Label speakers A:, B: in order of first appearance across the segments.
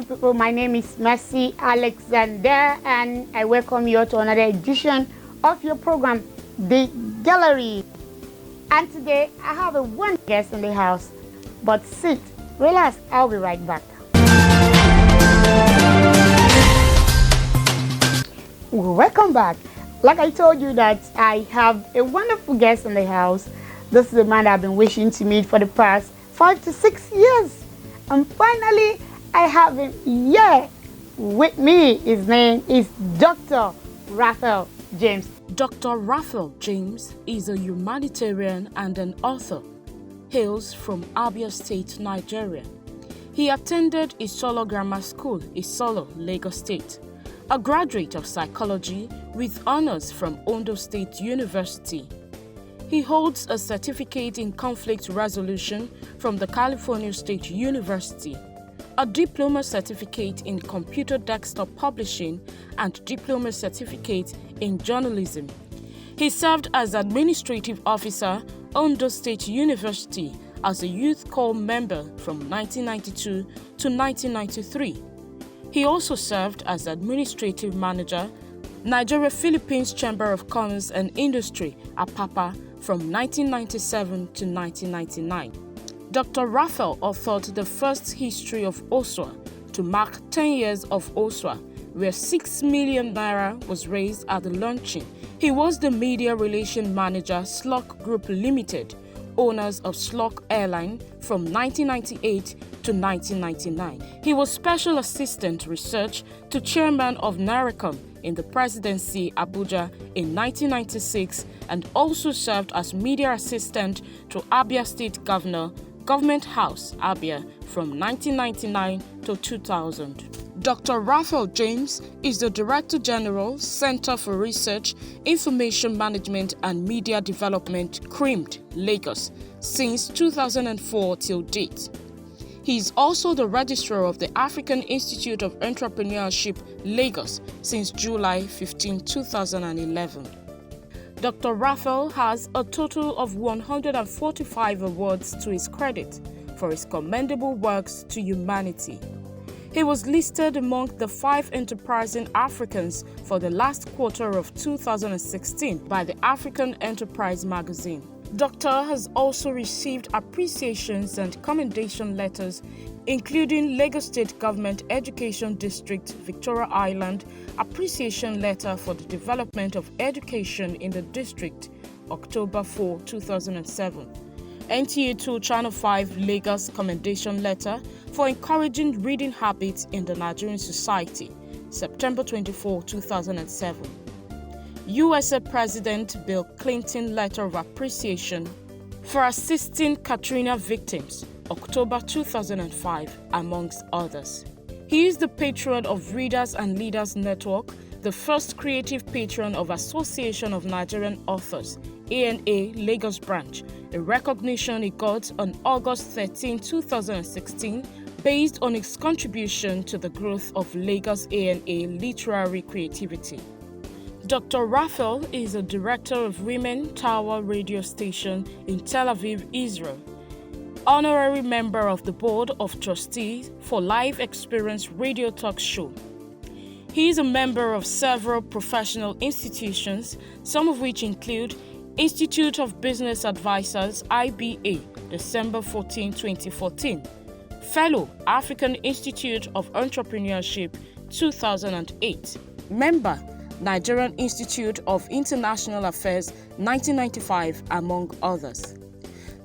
A: beautiful people. My name is Mercy Alexander, and I welcome you to another edition of your program, The Gallery. And today I have a one guest in the house. But sit, relax, I'll be right back. Welcome back. Like I told you that I have a wonderful guest in the house. This is a man I've been wishing to meet for the past 5 to 6 years. And finally, I have him here with me. His name is Dr. Raphael James.
B: Dr. Raphael James is a humanitarian and an author. Hails from Abia State, Nigeria. He attended Isolo Grammar School, Isolo, Lagos State. A graduate of psychology with honors from Ondo State University. He holds a certificate in conflict resolution from the California State University, a diploma certificate in computer desktop publishing, and diploma certificate in journalism. He served as administrative officer, Ondo State University, as a youth corps member from 1992 to 1993. He also served as administrative manager, Nigeria-Philippines Chamber of Commerce and Industry, APAPA, from 1997 to 1999. Dr. Raphael authored the first history of OSWA to mark 10 years of OSWA, where 6 million naira was raised at the launching. He was the media relation manager, Slok Group Limited, owners of Slok Airline, from 1998 to 1999. He was Special Assistant Research to Chairman of NARICOM in the Presidency, Abuja, in 1996, and also served as Media Assistant to Abia State Governor, Government House, Abia, from 1999 to 2000. Dr. Raphael James is the Director General, Center for Research, Information Management and Media Development, CRIMD, Lagos, since 2004 till date. He is also the Registrar of the African Institute of Entrepreneurship, Lagos, since July 15, 2011. Dr. Raphael has a total of 145 awards to his credit for his commendable works to humanity. He was listed among the 5 enterprising Africans for the last quarter of 2016 by the African Enterprise magazine. Doctor has also received appreciations and commendation letters, including Lagos State Government Education District, Victoria Island, Appreciation Letter for the Development of Education in the District, October 4, 2007. NTA2 Channel 5 Lagos Commendation Letter for encouraging reading habits in the Nigerian society, September 24, 2007. USA President Bill Clinton Letter of Appreciation for assisting Katrina victims, October 2005, amongst others. He is the patron of Readers and Leaders Network, the first creative patron of Association of Nigerian Authors, ANA Lagos Branch, a recognition he got on August 13, 2016, based on his contribution to the growth of Lagos ANA literary creativity. Dr. Raphael is a director of Women Tower radio station in Tel Aviv, Israel, honorary member of the Board of Trustees for Live Experience Radio Talk Show. He is a member of several professional institutions, some of which include Institute of Business Advisors, IBA, December 14, 2014, Fellow, African Institute of Entrepreneurship, 2008, member, Nigerian Institute of International Affairs, 1995, among others.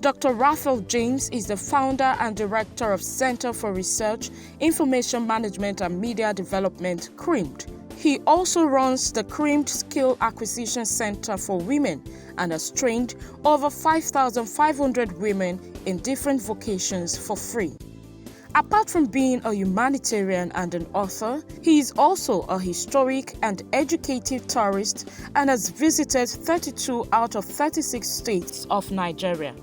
B: Dr. Raphael James is the founder and director of Center for Research, Information Management and Media Development, CRIMD. He also runs the CRIMD Skill Acquisition Center for Women and has trained over 5,500 women in different vocations for free. Apart from being a humanitarian and an author, he is also a historic and educative tourist and has visited 32 out of 36 states of Nigeria.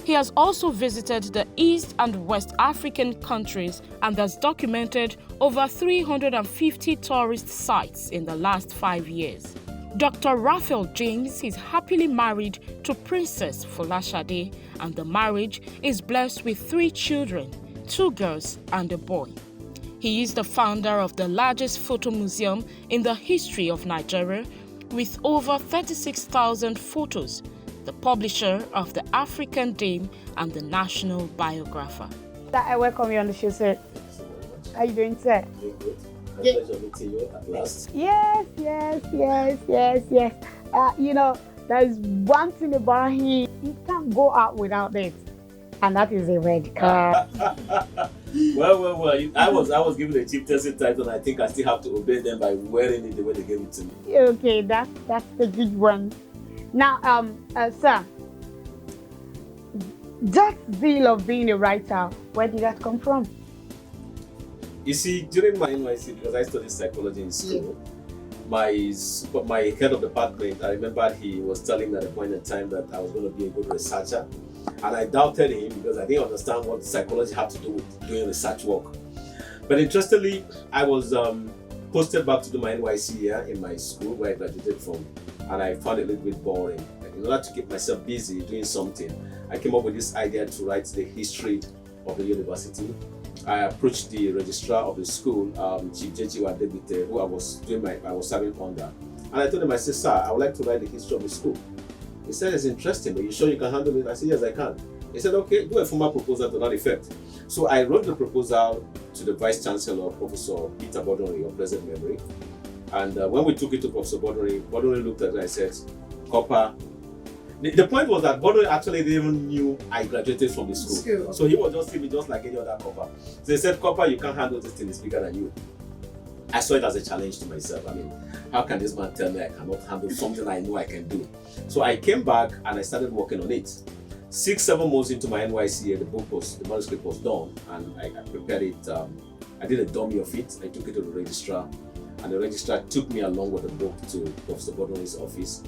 B: He has also visited the East and West African countries and has documented over 350 tourist sites in the last 5 years. Dr. Raphael James is happily married to Princess Folashade, and the marriage is blessed with 3 children, 2 girls and a boy. He is the founder of the largest photo museum in the history of Nigeria with over 36,000 photos, the publisher of The African Dame and the National Biographer.
A: I welcome you on the show, sir. How are you doing, sir?
C: Doing good. A pleasure meeting you at last.
A: Yes. There's one thing about him. He can't go out without it. And that is a red card.
C: Well. I was given a chieftaincy title, and I think I still have to obey them by wearing it the way they gave it to me.
A: Okay, that's the good one. Now, sir, that zeal of being a writer, where did that come from?
C: You see, during my NYC, because I studied psychology in school, my head of department, I remember he was telling me at a point in time that I was going to be a good researcher. And I doubted him because I didn't understand what psychology had to do with doing research work. But interestingly, I was posted back to do my NYC year in my school where I graduated from, and I found it a little bit boring. In order to keep myself busy doing something, I came up with this idea to write the history of the university. I approached the registrar of the school, Chief J.G. Wadebite, who I was serving under. And I told him, I said, sir, I would like to write the history of the school. He said, it's interesting, but you sure you can handle it? I said, yes, I can. He said, okay, do a formal proposal to that effect. So I wrote the proposal to the Vice Chancellor, Professor Peter Bodonri, of blessed memory. And when we took it to Professor Bodonri looked at it and I said, Copper. The point was that Bodonri actually didn't even knew I graduated from the school. So he was just seeing me just like any other Copper. So he said, Copper, you can't handle this thing, it's bigger than you. I saw it as a challenge to myself. I mean, how can this man tell me I cannot handle something I know I can do? So I came back and I started working on it. 6-7 months into my NYC year, the manuscript was done, and I prepared it. I did a dummy of it. I took it to the registrar, and the registrar took me along with the book to Professor Bodonri's office.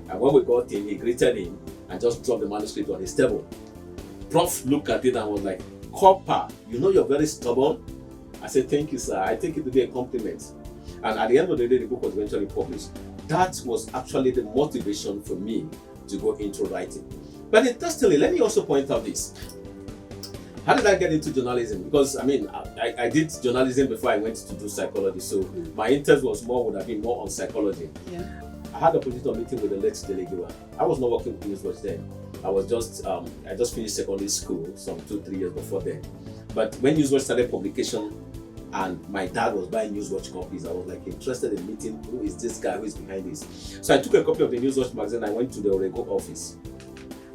C: And when we got in, he greeted him and just dropped the manuscript on his table. Prof looked at it and was like, Copper, you know you're very stubborn? I said, thank you, sir. I take it to be a compliment. And at the end of the day, the book was eventually published. That was actually the motivation for me to go into writing. But interestingly, let me also point out this. How did I get into journalism? Because, I mean, I did journalism before I went to do psychology. So my interest would have been more on psychology. Yeah. I had the opportunity of meeting with the late Delegiwa. I was not working with Newswatch then. I just finished secondary school some 2-3 years before then. But when Newswatch started publication, and my dad was buying Newswatch copies, I was like interested in meeting who is this guy, who is behind this. So I took a copy of the Newswatch magazine. I went to the Orego office.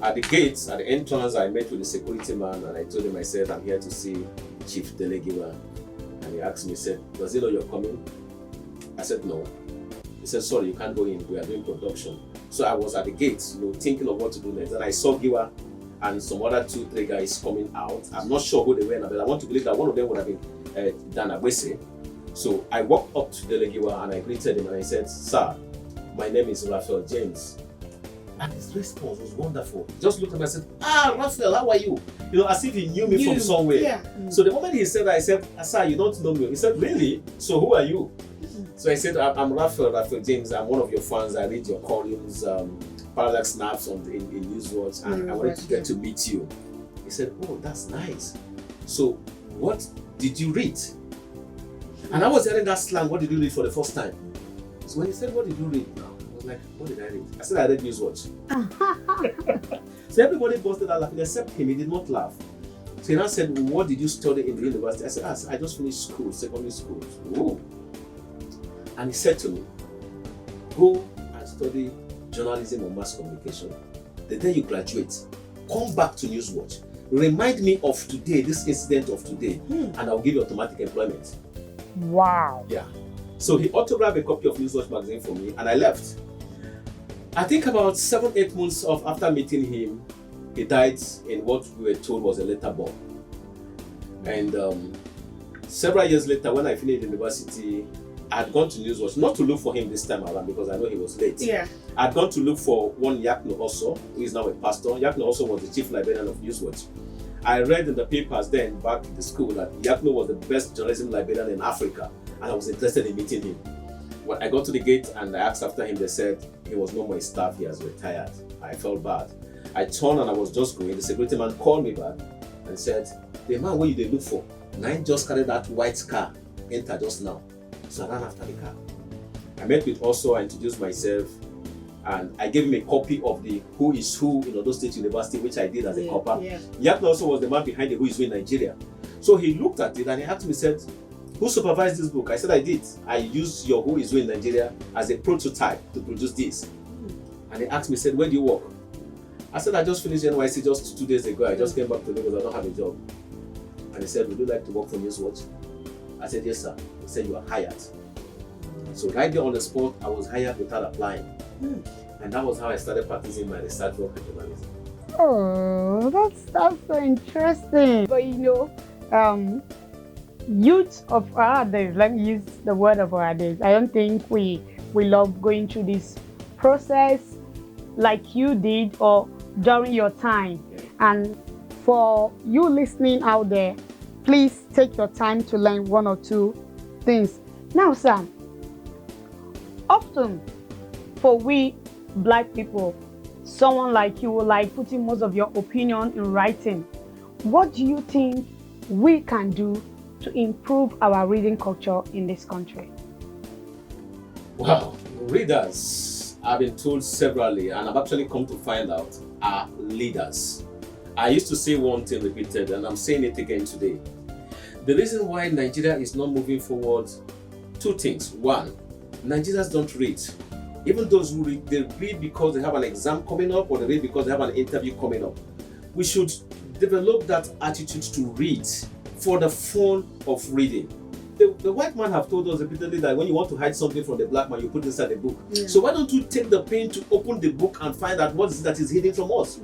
C: At the gates, at the entrance, I met with the security man and I told him, I said, I'm here to see Chief Delegiwa. And he asked me, he said, does he know you're coming? I said, no. He said, sorry, you can't go in. We are doing production. So I was at the gates, thinking of what to do next. And I saw Giwa and some other 2-3 guys coming out. I'm not sure who they were, but I want to believe that one of them would have been Dan Abwese. So I walked up to Delegiwa and I greeted him and I said, sir, my name is Raphael James. And his response was wonderful. He just looked at me and said, Raphael, how are you? As if he knew me from somewhere. Yeah. So the moment he said that, I said, sir, you don't know me. He said, really? So who are you? So I said, I'm Raphael James. I'm one of your fans. I read your columns, Parallax Snaps in Newswatch, and I wanted to get to meet you. He said, oh, that's nice. So what did you read? And I was hearing that slang, what did you read for the first time? So when he said, what did you read now? I was like, what did I read? I said, I read Newswatch. So everybody busted out laughing except him. He did not laugh. So he now said, what did you study in the university? I said, I just finished school, secondary school. Ooh. And he said to me, go and study journalism or mass communication. The day you graduate, come back to Newswatch. Remind me of today, this incident of today, and I'll give you automatic employment.
A: Wow.
C: Yeah. So he autographed a copy of Newswatch magazine for me, and I left. I think about 7-8 months after meeting him, he died in what we were told was a later bomb. And several years later, when I finished university, I had gone to Newswatch, not to look for him this time around because I know he was late. Yeah. I had gone to look for one Yakno also, who is now a pastor. Yakno also was the chief librarian of Newswatch. I read in the papers then, back in the school, that Yakno was the best journalism librarian in Africa, and I was interested in meeting him. When I got to the gate and I asked after him, they said he was no more in staff, he has retired. I felt bad. I turned and I was just going. The security man called me back and said, the man where you they look for, Nine just carried that white car enter just now. So I ran after the car. I met with also, I introduced myself, and I gave him a copy of the Who is Who in Ondo State University, which I did as a copper.
A: Yeah.
C: Yatna also was the man behind the Who is Who in Nigeria. So he looked at it and he asked me, said, who supervised this book? I said, I did. I used your Who is Who in Nigeria as a prototype to produce this. And he asked me, said, where do you work? I said, I just finished NYC just 2 days ago. I just came back to Lagos. I don't have a job. And he said, would you like to work for Newswatch? I said, yes, sir. He said, you are hired. So right there on the spot, I was hired without applying. And that was how I started practicing my research work in journalism.
A: Oh, that's so interesting. But youth of our days, let me use the word of our days, I don't think we love going through this process like you did or during your time. And for you listening out there, please take your time to learn one or two things. Now, Sam, often for we Black people, someone like you will like putting most of your opinion in writing. What do you think we can do to improve our reading culture in this country?
C: Wow, readers, I've been told severally, and I've actually come to find out, are leaders. I used to say one thing repeated, and I'm saying it again today. The reason why Nigeria is not moving forward, two things. One, Nigerians don't read. Even those who read, they read because they have an exam coming up, or they read because they have an interview coming up. We should develop that attitude to read for the fun of reading. The white man have told us repeatedly that when you want to hide something from the black man, you put it inside the book. Yeah. So why don't you take the pain to open the book and find out what is it that is hidden from us?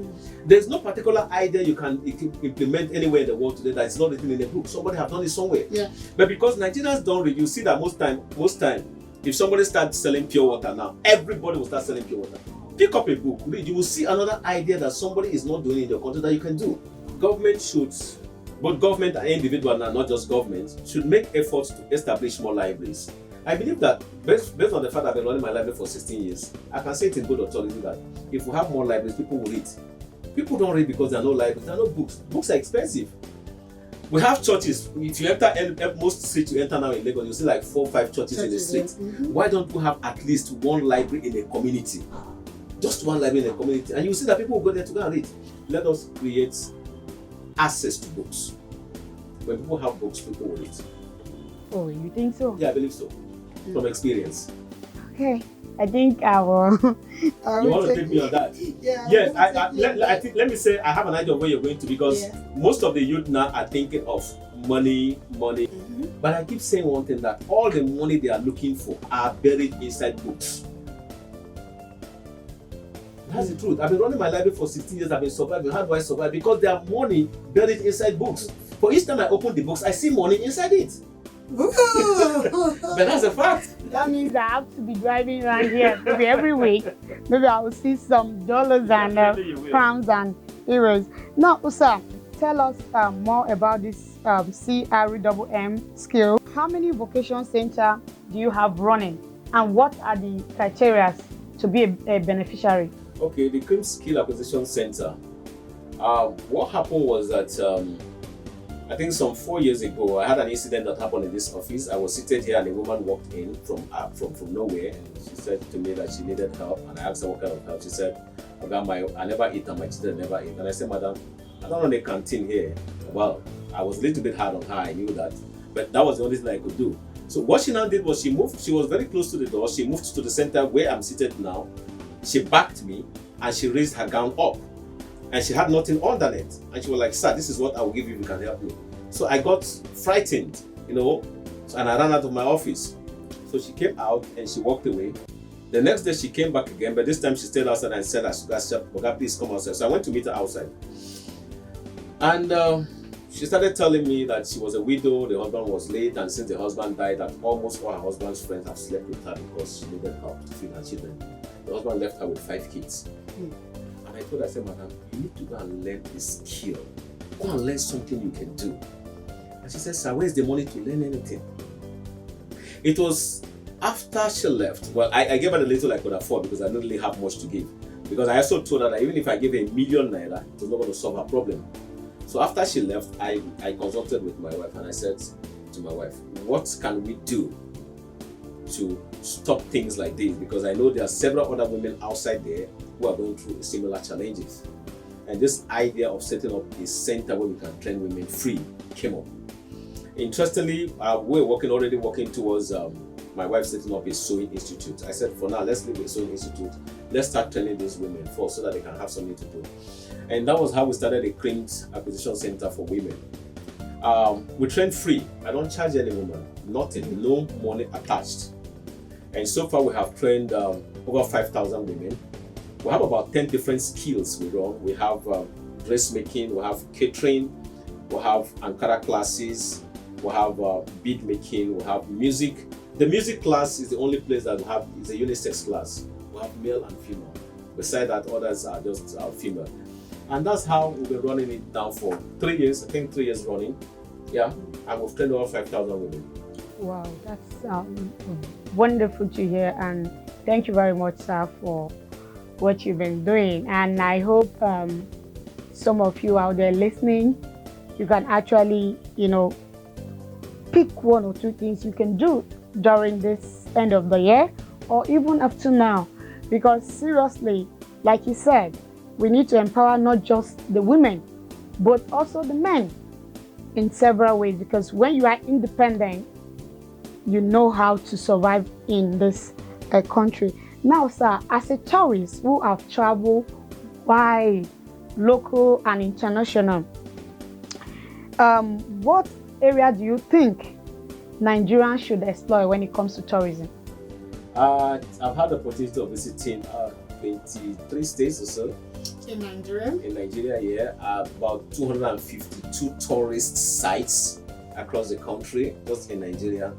C: There's no particular idea you can implement anywhere in the world today that is not written in a book. Somebody have done it somewhere. Yeah. But because Nigerians don't read, you see that most time, if somebody starts selling pure water now, everybody will start selling pure water. Pick up a book, read. You will see another idea that somebody is not doing in your country that you can do. Government should, both government and individual, and not just government, should make efforts to establish more libraries. I believe that, based on the fact that I've been running my library for 16 years, I can say it in good authority that if we have more libraries, people will read. People don't read because there are no libraries, there are no books. Books are expensive. We have churches. If you enter most streets you enter now in Lagos, you see like 4 or 5 churches in the street. Why don't we have at least one library in a community? Just one library in a community. And you see that people will go there to go and read. Let us create access to books. When people have books, people will read.
A: Oh, you think so?
C: Yeah, I believe so. From experience.
A: Okay. I think I will.
C: You want to take me on that?
A: Yeah.
C: Yes, I think. Let me say I have an idea of where you're going to, because most of the youth now are thinking of money. But I keep saying one thing, that all the money they are looking for are buried inside books. That's the truth. I've been running my library for 16 years. I've been surviving. How do I survive? Because there are money buried inside books. For each time I open the books, I see money inside it. But that's a fact.
A: That means I have to be driving around here maybe every week. Maybe I will see some dollars and pounds and euros. Now, Usa, tell us more about this CREMM skill. How many vocation centers do you have running, and what are the criteria to be a beneficiary?
C: Okay, the CREMM Skill Acquisition Center. What happened was that I think some 4 years ago, I had an incident that happened in this office. I was seated here and a woman walked in from nowhere. She said to me that she needed help, and I asked her what kind of help. She said, I never eat and my children never eat. And I said, madam, I don't run a canteen here. Well, I was a little bit hard on her, I knew that. But that was the only thing I could do. So what she now did was she was very close to the door. She moved to the center where I'm seated now. She backed me and she raised her gown up. And she had nothing underneath. And she was like, sir, this is what I will give you if you can help me. So I got frightened, and I ran out of my office. So she came out and she walked away. The next day she came back again, but this time she stayed outside and said, Oga, please come outside. So I went to meet her outside. And she started telling me that she was a widow, the husband was late, and since the husband died, that almost all her husband's friends have slept with her because she needed help to feed her children. The husband left her with 5 kids. And I told her, I said, madam, you need to go and learn this skill. Go and learn something you can do. And she said, sir, where's the money to learn anything? It was after she left. Well, I gave her the little I could afford because I didn't really have much to give. Because I also told her that even if I gave her ₦1 million, it was not going to solve her problem. So after she left, I consulted with my wife and I said, to my wife, what can we do to stop things like this? Because I know there are several other women outside there who are going through similar challenges. And this idea of setting up a center where we can train women free came up. Interestingly, we're already working towards my wife setting up a sewing institute. I said, for now, let's leave the sewing institute. Let's start training these women first so that they can have something to do. And that was how we started a creamed acquisition center for women. We train free. I don't charge any woman, nothing, no money attached. And so far, we have trained over 5,000 women. We have about 10 different skills we run. We have dressmaking, we have catering, we have Ankara classes, we have bead making, we have music. The music class is the only place that we have, is a unisex class. We have male and female. Besides that, others are just female. And that's how we've been running it now for 3 years, I think 3 years running. Yeah, and we've trained over 5,000 women.
A: Wow, that's wonderful to hear, and thank you very much, sir, for what you've been doing. And I hope some of you out there listening, you can actually, pick one or two things you can do during this end of the year or even up to now. Because seriously, like you said, we need to empower not just the women, but also the men in several ways. Because when you are independent, you know how to survive in this country. Now, sir, as a tourist who have traveled wide, local and international, what area do you think Nigerians should explore when it comes to tourism?
C: I've had the opportunity of visiting 23 states or so.
A: In Nigeria?
C: In Nigeria, yeah. About 252 tourist sites across the country, just in Nigeria.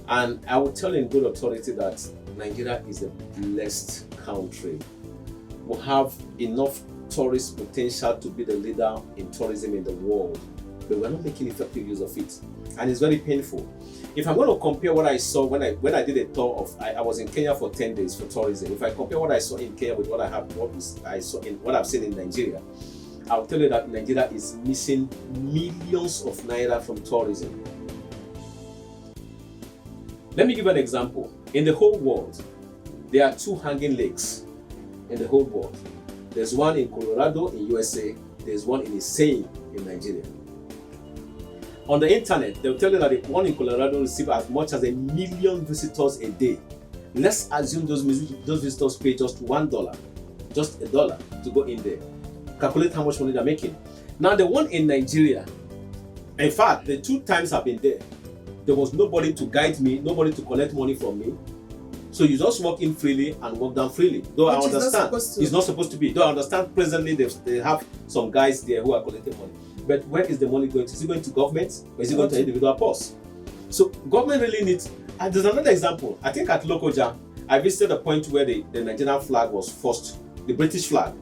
C: And I will tell you in good authority that Nigeria is a blessed country. We have enough tourist potential to be the leader in tourism in the world, but we're not making effective use of it. And it's very painful. If I'm going to compare what I saw when I did a tour of, I was in Kenya for 10 days for tourism. If I compare what I saw in Kenya with what I've seen in Nigeria, I'll tell you that Nigeria is missing millions of naira from tourism. Let me give an example. In the whole world, there are 2 hanging lakes in the whole world. There's one in Colorado in USA, there's one in Isen in Nigeria. On the internet, they'll tell you that the one in Colorado receives as much as 1 million visitors a day. Let's assume those visitors pay just $1, just $1 to go in there. Calculate how much money they're making. Now the one in Nigeria, in fact, the 2 times I've been there, there was nobody to guide me, nobody to collect money from me. So you just walk in freely and walk down freely. Though I understand it's not supposed to be. Though I understand presently they have some guys there who are collecting money. But where is the money going to? Is it going to government or is it going to individual purse? So government really needs. And there's another example. I think at Lokoja, I visited a point where the Nigerian flag was first, the British flag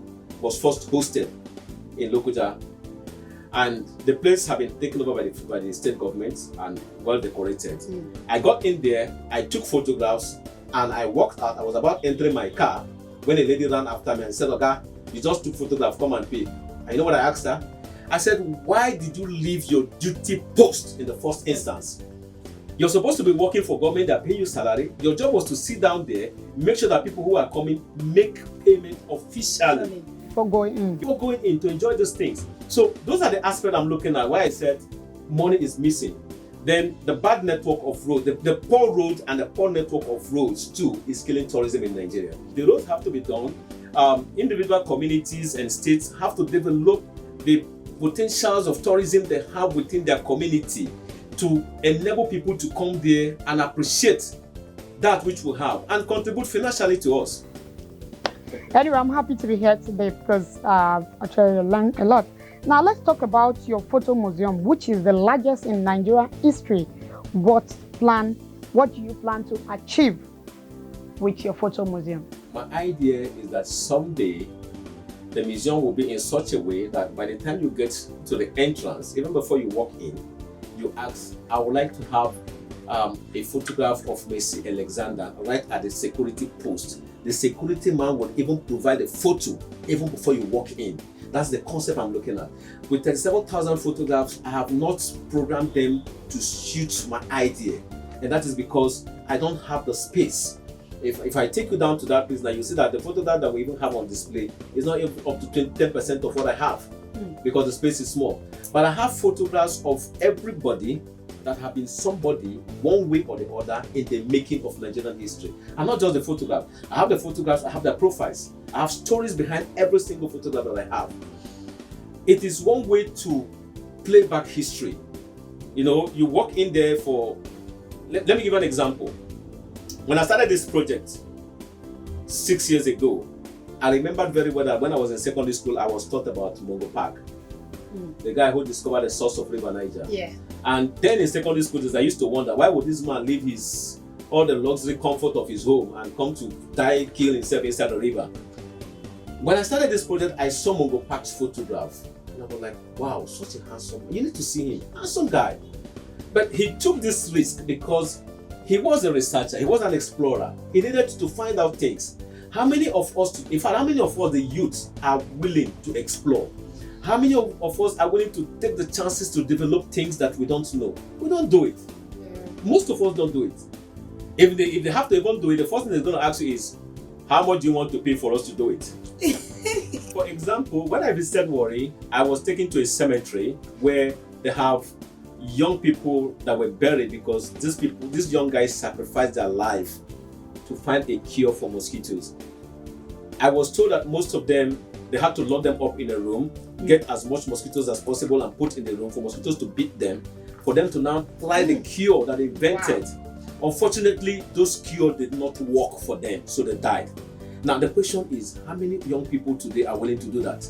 C: was first hosted in Lokoja. And the place have been taken over by the state government and well decorated. I got in there, I took photographs, and I walked out. I was about entering my car when a lady ran after me and said, "Oga, you just took photographs, come and pay." And you know what I asked her? I said, "Why did you leave your duty post in the first instance? You're supposed to be working for government that pay you salary. Your job was to sit down there, make sure that people who are coming make payment officially.
A: Before going in.
C: Before going in to enjoy those things." So those are the aspects I'm looking at, why I said money is missing. Then the bad network of roads, the poor roads and the poor network of roads too is killing tourism in Nigeria. The roads have to be done. Individual communities and states have to develop the potentials of tourism they have within their community to enable people to come there and appreciate that which we have and contribute financially to us.
A: Anyway, I'm happy to be here today because actually I learned a lot. Now let's talk about your photo museum, which is the largest in Nigerian history. What do you plan to achieve with your photo museum?
C: My idea is that someday the museum will be in such a way that by the time you get to the entrance, even before you walk in, you ask, "I would like to have a photograph of Mercy Alexander right at the security post." The security man will even provide a photo even before you walk in. That's the concept I'm looking at. With 37,000 photographs, I have not programmed them to suit my idea. And that is because I don't have the space. If I take you down to that place now, you see that the photograph that we even have on display is not even up to 10% of what I have because the space is small. But I have photographs of everybody that have been somebody one way or the other in the making of Nigerian history. And not just the photograph. I have the photographs, I have their profiles. I have stories behind every single photograph that I have. It is one way to play back history. You know, you walk in there for, let me give you an example. When I started this project 6 years ago, I remembered very well that when I was in secondary school, I was taught about Mongo Park, the guy who discovered the source of River Niger.
A: Yeah.
C: And then in secondary school, I used to wonder, why would this man leave all the luxury comfort of his home and come to die, kill himself inside the river? When I started this project, I saw Mongo Park's photograph. And I was like, wow, such a handsome, you need to see him, handsome guy. But he took this risk because he was a researcher, he was an explorer. He needed to find out things. How many of us, in fact, how many of us, the youth, are willing to explore? How many of us are willing to take the chances to develop things that we don't know? We don't do it. Most of us don't do it. If they have to even do it, the first thing they're going to ask you is, how much do you want to pay for us to do it? For example, when I visited Warri, I was taken to a cemetery where they have young people that were buried because these young guys sacrificed their life to find a cure for mosquitoes. I was told that most of them, they had to lock them up in a room, get as much mosquitoes as possible and put in the room for mosquitoes to beat them, for them to now apply the cure that they invented. Wow. Unfortunately, those cure did not work for them, so they died. Now the question is, how many young people today are willing to do that?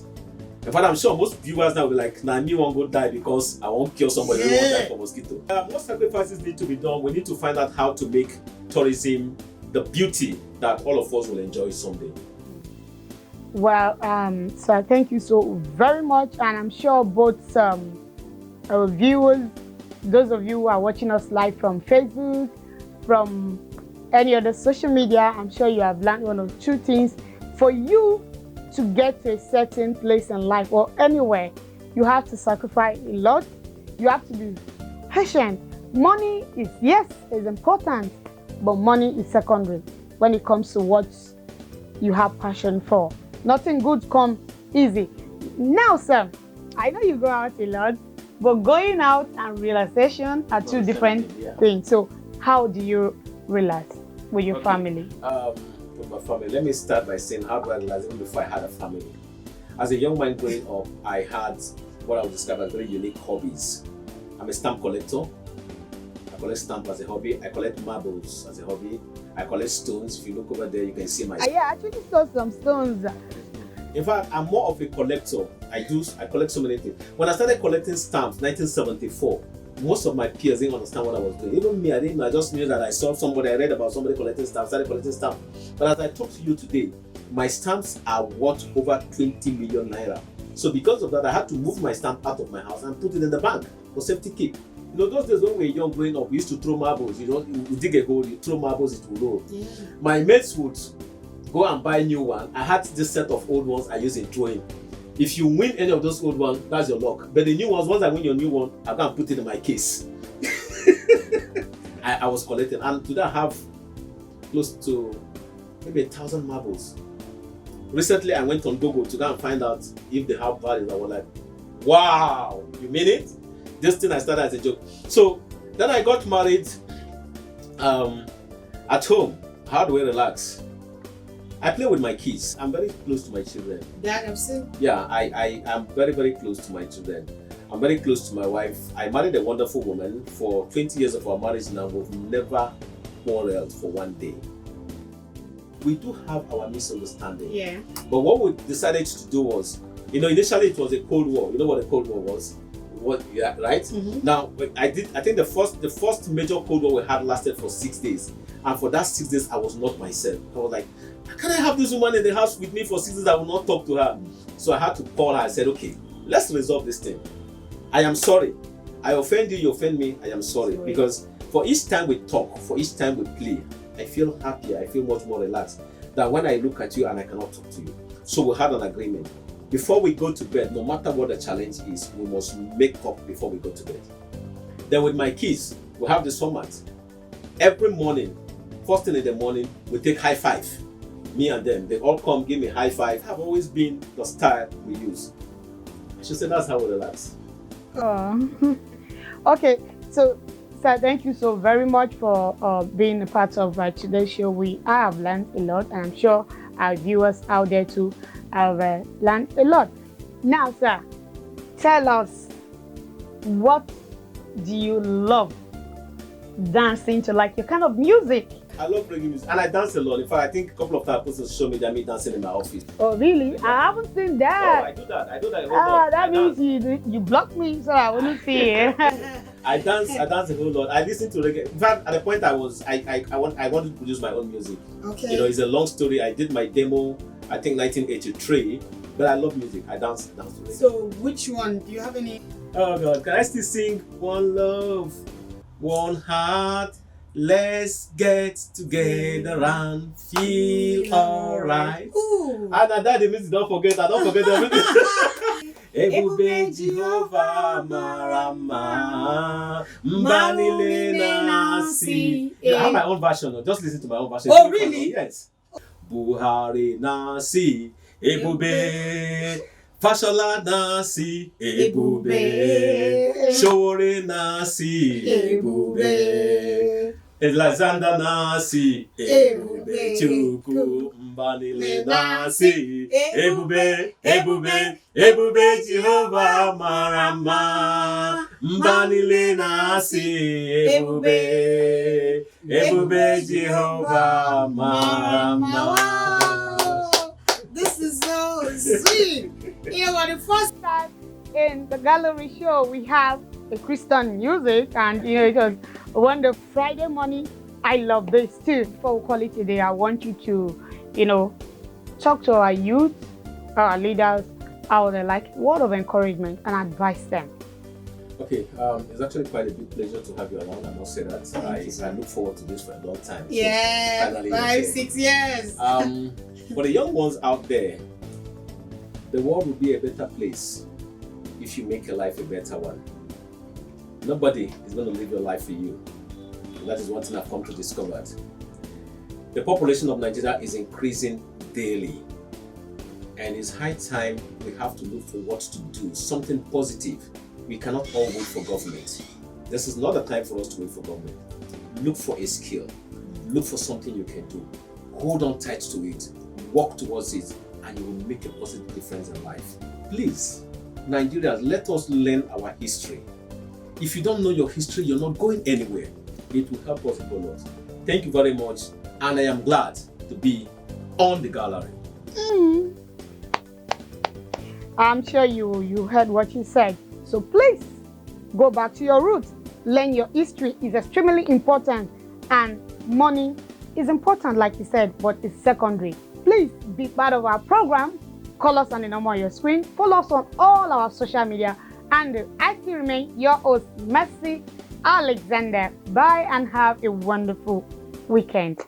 C: In fact, I'm sure most viewers now will be like, nah, me won't go die because I won't kill somebody who won't die for mosquito. More sacrifices need to be done. We need to find out how to make tourism the beauty that all of us will enjoy someday.
A: Well, so thank you so very much, and I'm sure both our viewers, those of you who are watching us live from Facebook, from any other social media, I'm sure you have learned one or two things. For you to get to a certain place in life or anywhere, you have to sacrifice a lot. You have to be patient. Money is, yes, is important, but money is secondary when it comes to what you have passion for. Nothing good comes easy. Now, sir, I know you go out a lot, but going out and relaxation are two different things. So how do you relax with your family?
C: With my family, let me start by saying how do I relax even before I had a family. As a young man growing up, I had what I would describe as very unique hobbies. I'm a stamp collector. I collect stamps as a hobby. I collect marbles as a hobby. I collect stones. If you look over there, you can see my.
A: Yeah, I actually saw some stones.
C: In fact, I'm more of a collector. I collect so many things. When I started collecting stamps, 1974, most of my peers didn't understand what I was doing. Even me, I didn't know. I just knew that I saw somebody, I read about somebody collecting stamps, started collecting stamps. But as I talk to you today, my stamps are worth over 20 million naira. So because of that, I had to move my stamp out of my house and put it in the bank for safety keep. You know, those days when we were young growing up, we used to throw marbles. You know, you dig a hole, you throw marbles, it will roll. Yeah. My mates would go and buy new one. I had this set of old ones I use in throwing. If you win any of those old ones, that's your luck. But the new ones, once I win your new one, I can put it in my case. I was collecting, and today I have close to maybe 1,000 marbles. Recently, I went on Google to go and find out if they have values. I was like, wow, you mean it? This thing I started as a joke. So then I got married at home. How do I relax? I play with my kids. I'm very close to my children.
A: That I've seen.
C: Yeah, I am very, very close to my children. I'm very close to my wife. I married a wonderful woman. For 20 years of our marriage now, we've never quarreled for one day. We do have our misunderstanding. Yeah. But what we decided to do was, you know, initially it was a Cold War. You know what a Cold War was? Yeah, right? Mm-hmm. Now, I think the first major Cold War we had lasted for 6 days. And for that 6 days, I was not myself. I was like, can I have this woman in the house with me for 6 days? I will not talk to her. So I had to call her. I said, okay, let's resolve this thing. I am sorry. I offend you, you offend me. I am sorry. Because for each time we talk, for each time we play, I feel happier. I feel much more relaxed than when I look at you and I cannot talk to you. So we had an agreement. before we go to bed, no matter what the challenge is, we must make up before we go to bed. Then with my kids, we have this format. Every morning, first thing in the morning, we take high five. Me and them, they all come give me high five. Have always been the style we use. She said that's how we relax.
A: Oh. Okay, so sir, thank you so very much for being a part of today's show. I have learned a lot, and I'm sure our viewers out there too have learned a lot. Now, sir, tell us, what do you love dancing to? Like your kind of music?
C: I love reggae music, and I dance a lot. In fact, I think a couple of times people show me that me dancing in my office.
A: Oh, really? I haven't seen that.
C: Oh, I do that. I do that.
A: That means you blocked me, so I wouldn't see it.
C: I dance a whole lot. I listen to reggae. In fact, at the point I wanted to produce my own music.
D: Okay.
C: You know, it's a long story. I did my demo, I think 1983, but I love music. I dance to reggae.
D: So, which one? Do you have any?
C: Oh God, can I still sing One Love, One Heart? Let's get together and feel alright.
D: Ooh.
C: And that the music, don't forget everything. Ebube Jehovah Marama Mbanile Nasi. I have my own version. Just listen to my own version.
D: Oh, really?
C: Yes. Buhari Nasi Ebube Fashola Nasi Ebube Shore Nasi Ebube Elazanda Nasi Ebube Chuku Mbanile Nasi Ebube Ebube Jehovah Marama Mbanile Nasi Ebube Jehovah Marama.
D: Wow. This is so sweet. You know, the first
A: Time in the gallery show, we have a Christian music, and it was one the Friday morning. I love this too. Before we call it today, I want you to, talk to our youth, our leaders, how they like word of encouragement and advise them.
C: Okay, it's actually quite a big pleasure to have you around. I must say that. I look forward to this for a long time. So
D: yeah,
C: finally
D: 5-6 years.
C: For the young ones out there, the world will be a better place if you make your life a better one. Nobody is going to live your life for you. And that is one thing I've come to discover. The population of Nigeria is increasing daily. And it's high time we have to look for what to do, something positive. We cannot all wait for government. This is not the time for us to wait for government. Look for a skill. Look for something you can do. Hold on tight to it. Work towards it. And you will make a positive difference in life. Please, Nigerians, let us learn our history. If you don't know your history, you're not going anywhere. It will help us a lot. Thank you very much, and I am glad to be on the gallery.
A: I'm sure you heard what he said. So please go back to your roots. Learn your history is extremely important, and money is important, like you said, but it's secondary. Please be part of our program. Call us on the number on your screen. Follow us on all our social media. And I still remain your host, Mercy Alexander. Bye and have a wonderful weekend.